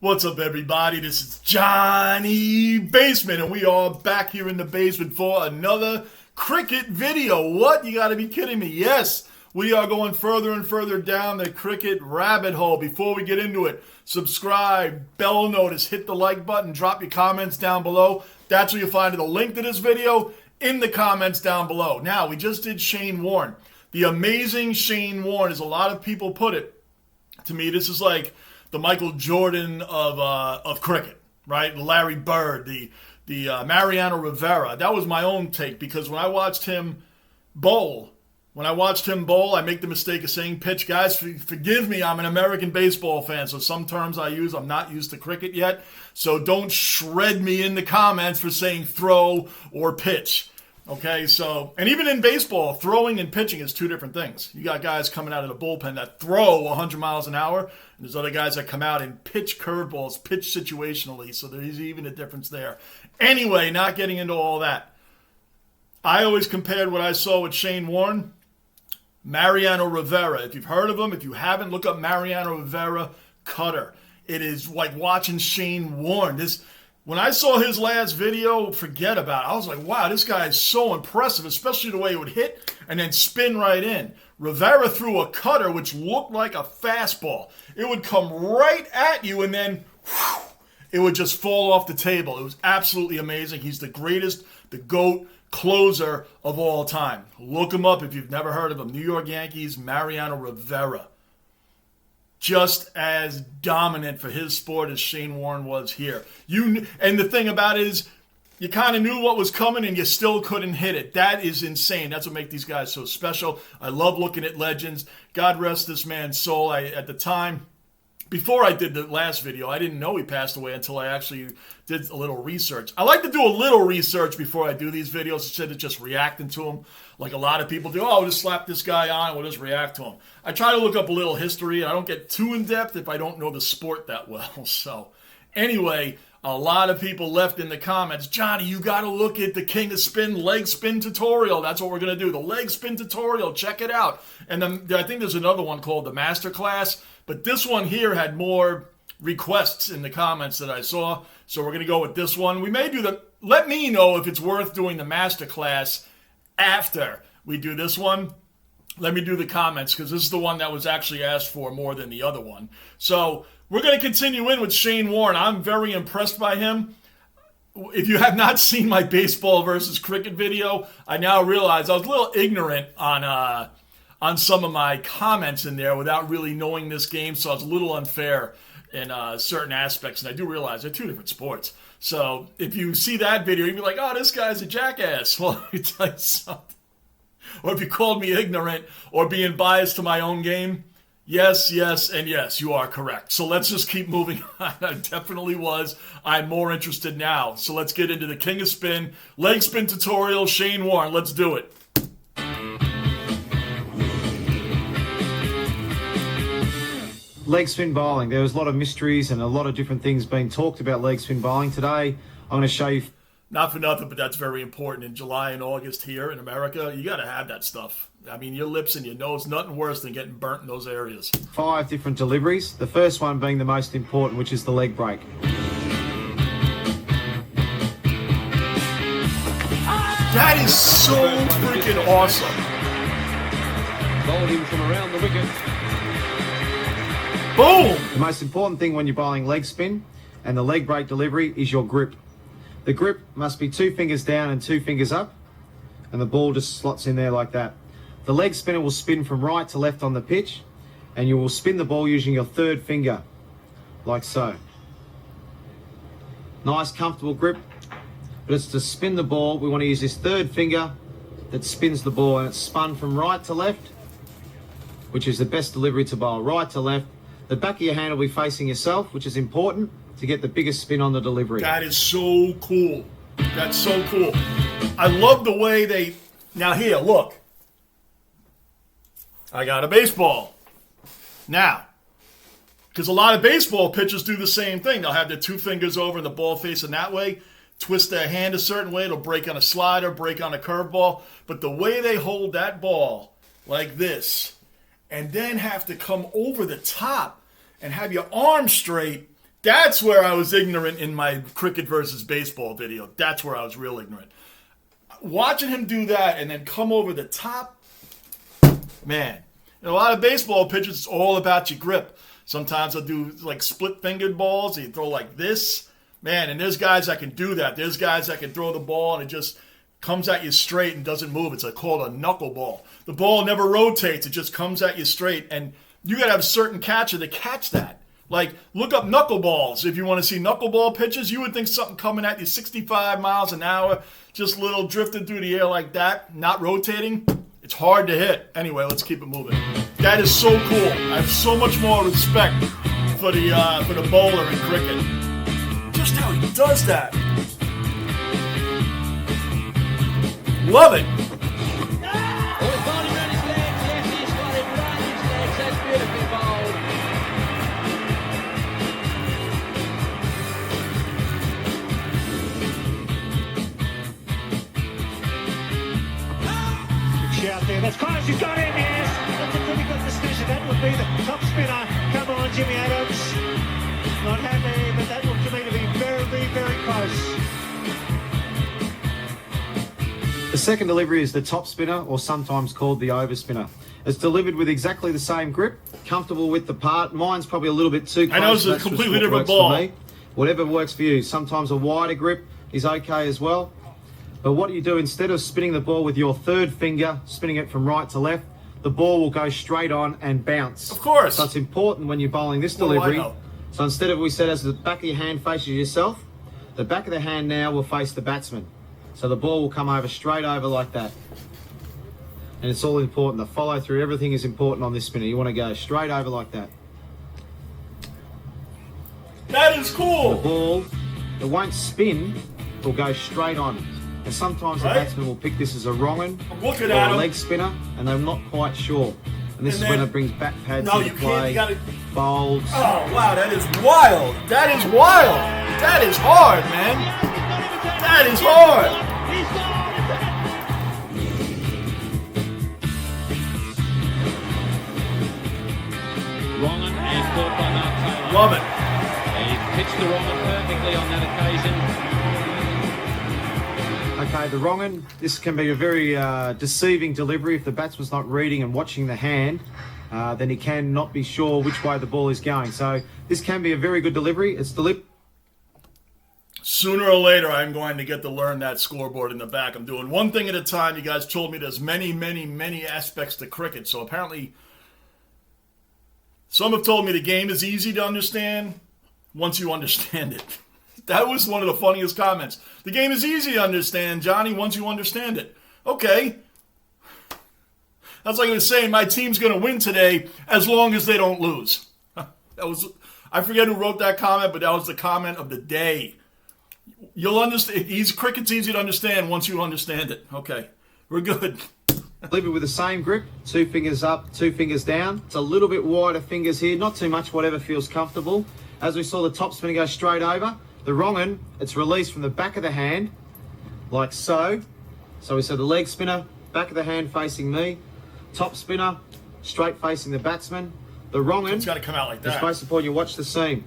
What's up, everybody? This is Johnny Basement, and we are back here in the basement for another cricket video. What? You gotta be kidding me. Yes, we are going further and further down the cricket rabbit hole. Before we get into it, subscribe, bell notice, hit the like button, drop your comments down below. That's where you'll find the link to this video in the comments down below. Now, we just did Shane Warne. The amazing Shane Warne, as a lot of people put it. To me, this is like the Michael Jordan of cricket, right? Larry Bird, the Mariano Rivera. That was my own take, because when I watched him bowl, I make the mistake of saying pitch. Guys, forgive me, I'm an American baseball fan, so some terms I use, I'm not used to cricket yet. So don't shred me in the comments for saying throw or pitch. Okay, so, and even in baseball, throwing and pitching is two different things. You got guys coming out of the bullpen that throw 100 miles an hour, and there's other guys that come out and pitch curveballs, pitch situationally, so there's even a difference there. Anyway, not getting into all that. I always compared what I saw with Shane Warne, Mariano Rivera. If you've heard of him, if you haven't, look up Mariano Rivera cutter. It is like watching Shane Warne. When I saw his last video, forget about it. I was like, wow, this guy is so impressive, especially the way it would hit and then spin right in. Rivera threw a cutter which looked like a fastball. It would come right at you and then whew, it would just fall off the table. It was absolutely amazing. He's the greatest, the GOAT closer of all time. Look him up if you've never heard of him. New York Yankees, Mariano Rivera. Just as dominant for his sport as Shane Warne was here. And the thing about it is, you kind of knew what was coming and you still couldn't hit it. That is insane. That's what makes these guys so special. I love looking at legends. God rest this man's soul. At the time, before I did the last video, I didn't know he passed away until I actually did a little research. I like to do a little research before I do these videos instead of just reacting to them like a lot of people do. Oh, I'll just slap this guy on, we'll just react to him. I try to look up a little history. I don't get too in-depth if I don't know the sport that well. So anyway, a lot of people left in the comments, Johnny, you got to look at the King of Spin leg spin tutorial. That's what we're going to do, the leg spin tutorial. Check it out. And then I think there's another one called the Master Class. But this one here had more requests in the comments that I saw. So we're going to go with this one. We may do let me know if it's worth doing the masterclass after we do this one. Let me do the comments, because this is the one that was actually asked for more than the other one. So we're going to continue in with Shane Warne. I'm very impressed by him. If you have not seen my baseball versus cricket video, I now realize I was a little ignorant on some of my comments in there without really knowing this game, so I was a little unfair in certain aspects, and I do realize they're two different sports. So if you see that video, you'd be like, oh, this guy's a jackass. Well, let me tell you something. Or if you called me ignorant or being biased to my own game, yes, and yes, you are correct. So let's just keep moving on. I definitely was. I'm more interested now. So let's get into the King of Spin, leg spin tutorial, Shane Warne. Let's do it. Leg spin bowling. There was a lot of mysteries and a lot of different things being talked about leg spin bowling. Today, I'm going to show you. Not for nothing, but that's very important. In July and August here in America, you got to have that stuff. I mean, your lips and your nose, nothing worse than getting burnt in those areas. 5 different deliveries. The first one being the most important, which is the leg break. That is so freaking awesome. Bowled in from around the wicket. Boom! The most important thing when you're bowling leg spin and the leg break delivery is your grip. The grip must be 2 fingers down and 2 fingers up, and the ball just slots in there like that. The leg spinner will spin from right to left on the pitch, and you will spin the ball using your 3rd finger, like so. Nice, comfortable grip, but it's to spin the ball. We want to use this 3rd finger that spins the ball, and it's spun from right to left, which is the best delivery to bowl, right to left. The back of your hand will be facing yourself, which is important to get the biggest spin on the delivery. That is so cool. That's so cool. I love the way they... Now here, look. I got a baseball. Now, because a lot of baseball pitchers do the same thing. They'll have their 2 fingers over and the ball facing that way, twist their hand a certain way. It'll break on a slider, break on a curveball. But the way they hold that ball like this and then have to come over the top and have your arm straight That's where I was ignorant in my cricket versus baseball video. That's where I was real ignorant. Watching him do that and then come over the top, man. In a lot of baseball pitches, it's all about your grip. Sometimes I'll do like split-fingered balls. You throw like this. Man, and there's guys that can do that. There's guys that can throw the ball and it just comes at you straight and doesn't move. It's called a knuckleball. The ball never rotates. It just comes at you straight. And you got to have a certain catcher to catch that. Like, look up knuckleballs. If you want to see knuckleball pitches, you would think something coming at you 65 miles an hour, just little drifting through the air like that, not rotating. It's hard to hit. Anyway, let's keep it moving. That is so cool. I have so much more respect for the bowler in cricket. Just how he does that. Love it. Out there, that's close, he's got him, yes! That's a pretty good decision, that would be the top spinner. Come on, Jimmy Adams. Not happy, but that looked to me to be very, very close. The second delivery is the top spinner, or sometimes called the over spinner. It's delivered with exactly the same grip, comfortable width apart. Mine's probably a little bit too close. I know it's a completely different ball. Whatever works for you. Sometimes a wider grip is okay as well. But what you do, instead of spinning the ball with your third finger, spinning it from right to left, the ball will go straight on and bounce. Of course. So it's important when you're bowling this delivery. So instead of, we said, as the back of your hand faces yourself, the back of the hand now will face the batsman. So the ball will come over straight over like that. And it's all important. The follow through, everything is important on this spinner. You want to go straight over like that. That is cool. The ball, it won't spin, it will go straight on. And sometimes the batsman will pick this as a wrong-un or a leg spinner, and they're not quite sure. And this is when it brings back pads into play, bowls. Oh, wow, that is wild. That is wild. That is hard, man. That is hard. Wrong-un and caught by Mark Taylor. Love it. He pitched the wrong-un perfectly on that occasion. Okay, the wrong-un, this can be a very deceiving delivery. If the batsman's not reading and watching the hand, then he can not be sure which way the ball is going. So this can be a very good delivery. It's delivered. Sooner or later, I'm going to get to learn that scoreboard in the back. I'm doing one thing at a time. You guys told me there's many aspects to cricket. So apparently, some have told me the game is easy to understand once you understand it. That was one of the funniest comments. The game is easy to understand, Johnny, once you understand it. Okay. That's like I was saying, my team's going to win today as long as they don't lose. I forget who wrote that comment, but that was the comment of the day. You'll understand. Cricket's easy to understand once you understand it. Okay. We're good. Delivered with the same grip, 2 fingers up, 2 fingers down. It's a little bit wider fingers here, not too much, whatever feels comfortable. As we saw the top spinner go straight over. The wrong-un, it's released from the back of the hand, like so. So we said the leg spinner, back of the hand facing me. Top spinner, straight facing the batsman. The wrong-un, It's got to come out like that. it's based upon you watch the seam.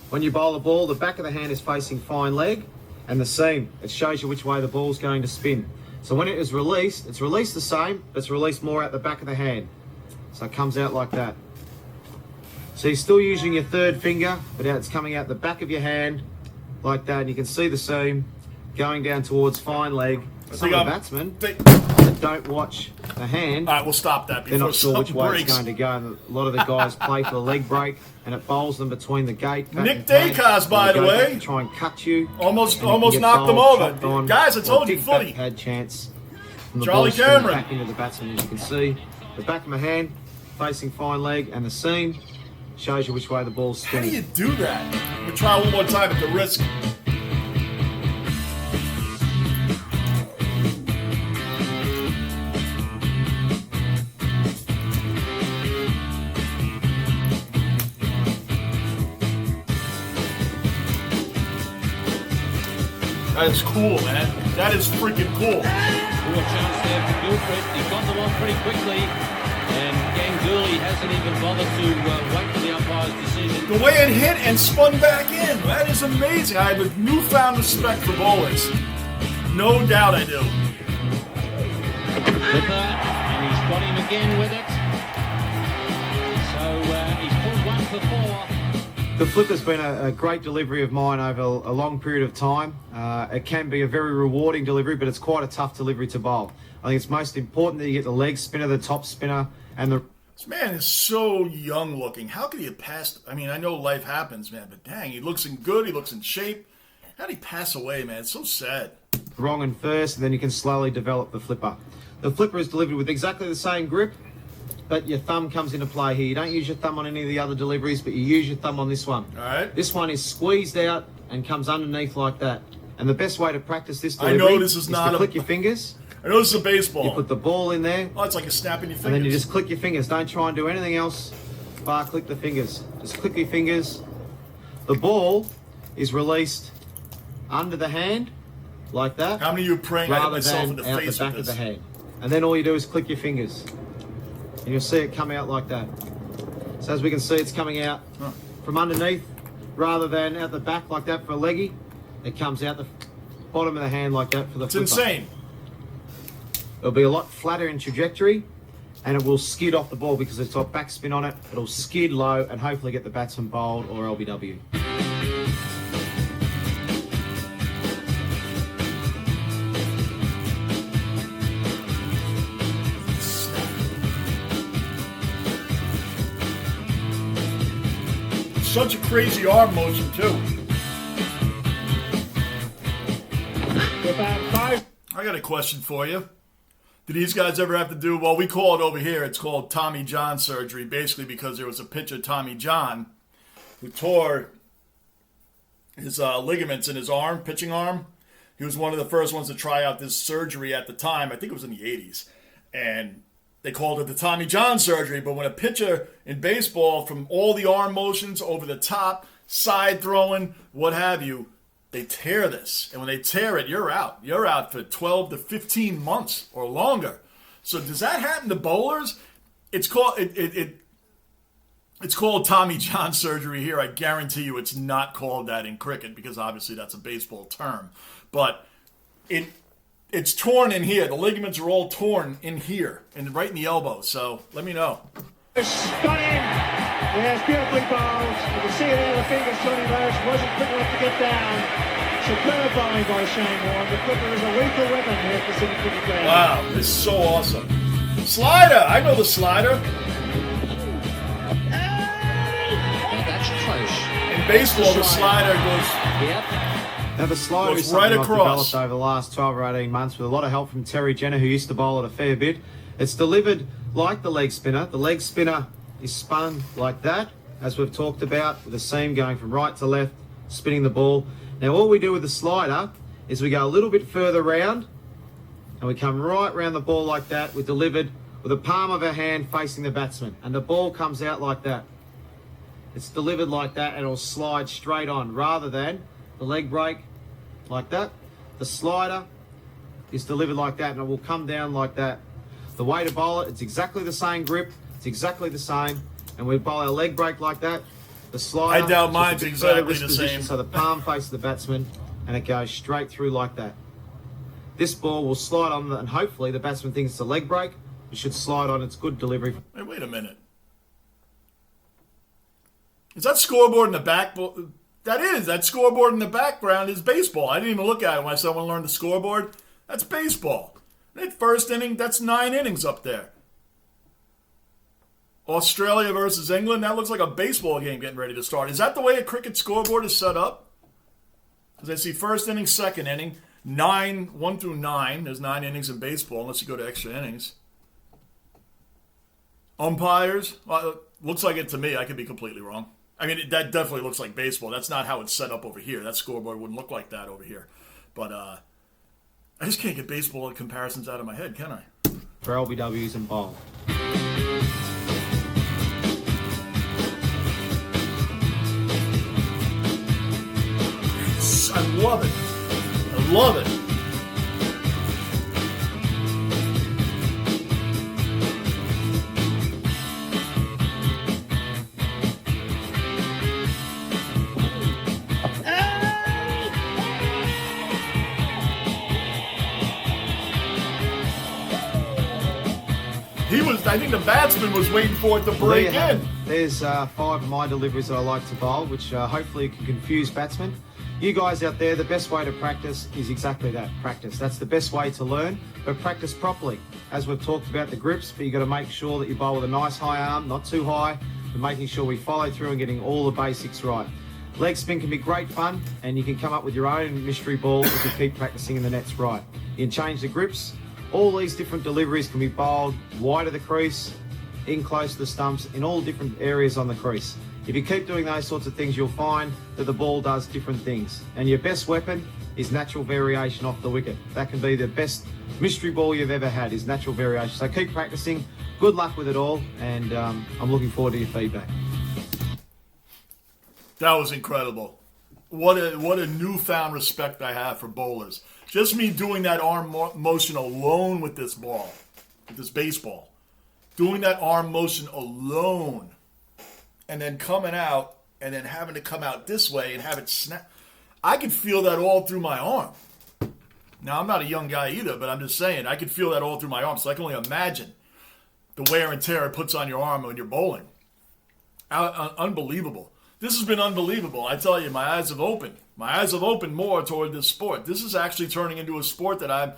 When you bowl the ball, the back of the hand is facing fine leg, and the seam, it shows you which way the ball's going to spin. So when it is released, it's released the same, but it's released more out the back of the hand. So it comes out like that. So you're still using your third finger, but now it's coming out the back of your hand, like that, and you can see the seam going down towards fine leg. Some of the batsmen that don't watch the hand, all right, we'll stop that before they're not sure which way breaks. it's going to go. And a lot of the guys play for the leg break, and it bowls them between the gate. Nick Dacos, by the way, to try and cut you. Almost knocked them over. Guys, I told you, Footy. Had chance. And the Charlie ball spinning Cameron. back into the batsman, as you can see. The back of my hand facing fine leg, and the seam shows you which way the ball's How do spinning. you do that? We'll try one more time at the risk. That is cool, man. That is freaking cool. Poor chance there for Gilchrist. He got the one pretty quickly. And Ganguly hasn't even bothered to wait for the umpire's decision. The way it hit and spun back in. That is amazing. I have a newfound respect for bowlers. No doubt I do. Flipper, and he's got him again with it. So he's pulled 1 for 4. The flipper's been a great delivery of mine over a long period of time. It can be a very rewarding delivery, but it's quite a tough delivery to bowl. I think it's most important that you get the leg spinner, the top spinner, and the... This man is so young looking. How could he have passed? I mean, I know life happens, man, but dang, he looks in good. He looks in shape. How did he pass away, man? It's so sad. wrong and first, and then you can slowly develop the flipper. The flipper is delivered with exactly the same grip, but your thumb comes into play here. You don't use your thumb on any of the other deliveries, but you use your thumb on this one. All right. This one is squeezed out and comes underneath like that. And the best way to practice this delivery is to click your fingers. I know this is a baseball. You put the ball in there. Oh, it's like a snapping your fingers. And then you just click your fingers. Don't try and do anything else, bar click the fingers. Just click your fingers. The ball is released under the hand, like that. How many of you are praying I hit rather myself than in the out face the back with of this? the hand. And then all you do is click your fingers. And you'll see it come out like that. So as we can see, it's coming out from underneath rather than out the back like that for a leggy. It comes out the bottom of the hand like that for the flipper. It's insane. It'll be a lot flatter in trajectory, and it will skid off the ball because it's got backspin on it. It'll skid low and hopefully get the batsman bowled or LBW. Such a crazy arm motion too. I got a question for you. Did these guys ever have to do, well, we call it over here, it's called Tommy John surgery, basically because there was a pitcher, Tommy John, who tore his ligaments in his arm, pitching arm. He was one of the first ones to try out this surgery at the time. I think it was in the 80s. And they called it the Tommy John surgery. But when a pitcher in baseball, from all the arm motions, over the top, side throwing, what have you, they tear this. And when they tear it, you're out. You're out for 12 to 15 months or longer. So does that happen to bowlers? It's called it's called Tommy John surgery here. I guarantee you it's not called that in cricket because obviously that's a baseball term. But it's torn in here. The ligaments are all torn in here and right in the elbow. So let me know. Got in. Yes, beautifully bowled. You can see it out of the fingers. Johnny Rose wasn't quick enough to get down. Superb bowling by Shane Warne. The flipper is a lethal weapon here at Pacific Cricket Ground. Wow, this is so awesome. Slider. I know the slider. That's close. In baseball, the slider goes. Yep. Now the slider Goes is something right I've across. developed over the last 12 or 18 months with a lot of help from Terry Jenner, who used to bowl it a fair bit. It's delivered like the leg spinner. The leg spinner is spun like that, as we've talked about, with the seam going from right to left, spinning the ball. Now all we do with the slider is we go a little bit further round, and we come right round the ball like that. We're delivered with the palm of our hand facing the batsman, and the ball comes out like that. It's delivered like that, and it'll slide straight on, rather than the leg break like that. The slider is delivered like that, and it will come down like that. The way to bowl it, it's exactly the same grip, it's exactly the same, and we bowl our leg break like that. The slider, I doubt mine's just a bit further exactly wrist the position, same. so the palm faces the batsman, and it goes straight through like that. This ball will slide on, and hopefully the batsman thinks it's a leg break. It should slide on. It's good delivery. Hey, wait a minute. Is that scoreboard in the back? That is. That scoreboard in the background is baseball. I didn't even look at it when I said I want to learn the scoreboard. That's baseball. That first inning, that's 9 innings up there. Australia versus England, that looks like a baseball game getting ready to start. Is that the way a cricket scoreboard is set up? Because I see first inning, second inning, 1 through 9. There's 9 innings in baseball, unless you go to extra innings. Umpires, well, looks like it to me. I could be completely wrong. I mean, that definitely looks like baseball. That's not how it's set up over here. That scoreboard wouldn't look like that over here. But I just can't get baseball comparisons out of my head, can I? For LBWs and bowl. I love it. I love it. I think the batsman was waiting for it to break in. There's 5 of my deliveries that I like to bowl, which hopefully can confuse batsmen. You guys out there, the best way to practice is exactly that, practice. That's the best way to learn, but practice properly. As we've talked about the grips, but you've got to make sure that you bowl with a nice high arm, not too high, but making sure we follow through and getting all the basics right. Leg spin can be great fun, and you can come up with your own mystery ball if you keep practicing and the net's right. You can change the grips. All these different deliveries can be bowled wide of the crease, in close to the stumps, in all different areas on the crease. If you keep doing those sorts of things, you'll find that the ball does different things. And your best weapon is natural variation off the wicket. That can be the best mystery ball you've ever had, is natural variation. So keep practicing. Good luck with it all, and I'm looking forward to your feedback. That was incredible. What a newfound respect I have for bowlers. Just me doing that arm motion alone with this ball, with this baseball. Doing that arm motion alone. And then coming out, and then having to come out this way and have it snap. I could feel that all through my arm. Now, I'm not a young guy either, but I'm just saying, I could feel that all through my arm. So I can only imagine the wear and tear it puts on your arm when you're bowling. Unbelievable. This has been unbelievable. I tell you, my eyes have opened. My eyes have opened more toward this sport. This is actually turning into a sport that I'm...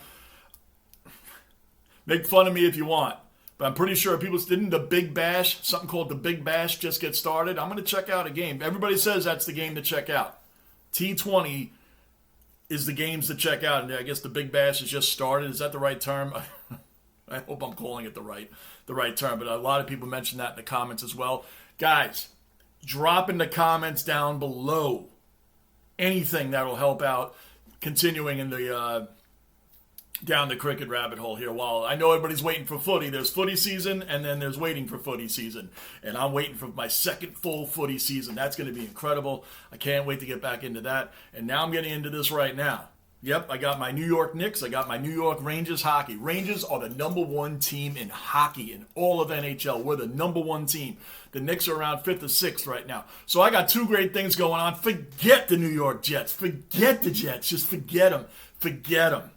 Make fun of me if you want. But I'm pretty sure people didn't the Big Bash, something called the Big Bash, just get started. I'm going to check out a game. Everybody says that's the game to check out. T20 is the games to check out, and I guess the Big Bash has just started. Is that the right term? I hope I'm calling it the right term. But a lot of people mention that in the comments as well. Guys, drop in the comments down below anything that will help out continuing in the down the cricket rabbit hole here. While I know everybody's waiting for footy, there's footy season, and then there's waiting for footy season. And I'm waiting for my second full footy season. That's going to be incredible. I can't wait to get back into that. And now I'm getting into this right now. Yep, I got my New York Knicks. I got my New York Rangers hockey. Rangers are the #1 team in hockey in all of NHL. We're the #1 team. The Knicks are around 5th or 6th right now. So I got 2 great things going on. Forget the New York Jets. Forget the Jets. Just forget them. Forget them.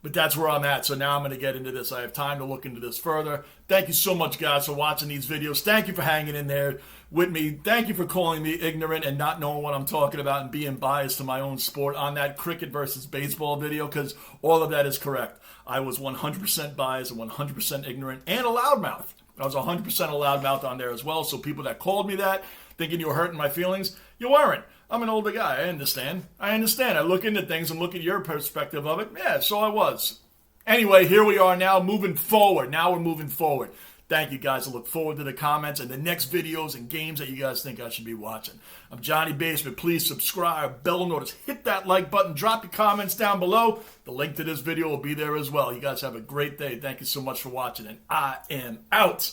But that's where I'm at. So now I'm going to get into this. I have time to look into this further. Thank you so much, guys, for watching these videos. Thank you for hanging in there with me. Thank you for calling me ignorant and not knowing what I'm talking about and being biased to my own sport on that cricket versus baseball video, because all of that is correct. I was 100% biased and 100% ignorant and a loudmouth. I was 100% a loudmouth on there as well. So people that called me that, thinking you were hurting my feelings, you weren't. I'm an older guy. I understand. I look into things and look at your perspective of it. Yeah, so I was. Anyway, here we are now moving forward. Now we're moving forward. Thank you, guys. I look forward to the comments and the next videos and games that you guys think I should be watching. I'm Johnny Basement. Please subscribe, bell notice, hit that like button, drop your comments down below. The link to this video will be there as well. You guys have a great day. Thank you so much for watching, and I am out.